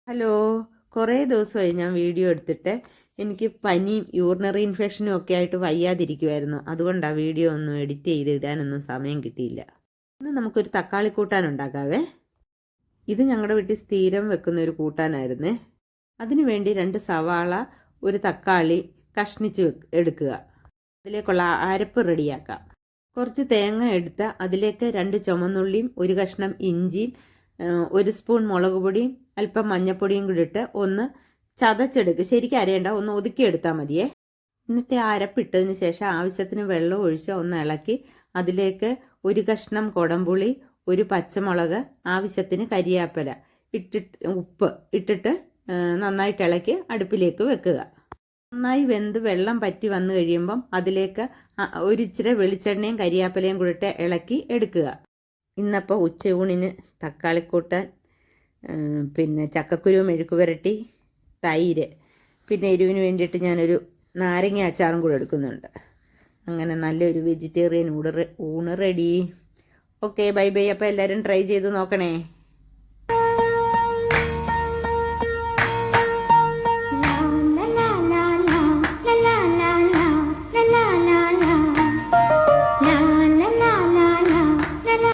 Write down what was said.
Hello, കുറേ ദിവസമായി ഞാൻ വീഡിയോ എടുത്തിട്ട്. എനിക്ക് പനിയും യൂറിനറി ഇൻഫെക്ഷനും ഒക്കെ ആയിട്ട് വയ്യാതിരിക്കുമായിരുന്നു. അതുകൊണ്ടാണ് വീഡിയോ ഒന്നും എഡിറ്റ് ചെയ്ത് ഇടാനൊന്നും സമയം കിട്ടിയില്ല. ഇന്ന് നമുക്കൊരു തക്കാളി കൂട്ടാൻ ഉണ്ടാക്കാവേ. ഇത് ഞങ്ങളുടെ വീട്ടിൽ സ്ഥിരം വെക്കുന്ന ഒരു കൂട്ടാനായിരുന്നേ. അതിനു വേണ്ടി 2 സവാള, ഒരു തക്കാളി കഷ്ണിച്ച് എടുക്കുക. അതിലേക്കുള്ള അരപ്പ് റെഡിയാക്കാം. കുറച്ച് തേങ്ങ എടുത്ത് അതിലേക്ക് 2 ചുമന്നുള്ളിയും 1 കഷ്ണം ഇഞ്ചിയും 1 സ്പൂൺ മുളക് പൊടിയും അല്പം മഞ്ഞൾപ്പൊടിയും കൂടി ഇട്ട് ഒന്ന് ചതച്ചെടുക്കുക. ശരിക്കും അരയണ്ട, ഒന്ന് ഒതുക്കിയെടുത്താൽ മതിയേ. എന്നിട്ട് ആ അരപ്പിട്ടതിന് ശേഷം ആവശ്യത്തിന് വെള്ളം ഒഴിച്ച് ഒന്ന് ഇളക്കി അതിലേക്ക് 1 കഷ്ണം കുടംപുളി, 1 പച്ചമുളക്, ആവശ്യത്തിന് കരിയാപ്പില ഇട്ടിട്ട് ഉപ്പ് ഇട്ടിട്ട് നന്നായിട്ട് ഇളക്കി അടുപ്പിലേക്ക് വെക്കുക. നന്നായി വെന്ത് വെള്ളം പറ്റി വന്നു കഴിയുമ്പം അതിലേക്ക് ഒരിച്ചിരി വെളിച്ചെണ്ണയും കരിയാപ്പിലയും കൂടിയിട്ട് ഇളക്കി എടുക്കുക. ഇന്നപ്പോൾ ഉച്ചയൂണിന് തക്കാളിക്കൂട്ടാൻ, പിന്നെ ചക്കക്കുരു മെഴുക്ക് പുരട്ടി, തൈര്, പിന്നെ എരിവിന് വേണ്ടിയിട്ട് ഞാനൊരു നാരങ്ങ അച്ചാറും കൂടെ എടുക്കുന്നുണ്ട്. അങ്ങനെ നല്ലൊരു വെജിറ്റേറിയൻ ഊണ് റെഡി. Okay, bye bye. അപ്പോൾ എല്ലാവരും ട്രൈ ചെയ്ത് നോക്കണേ.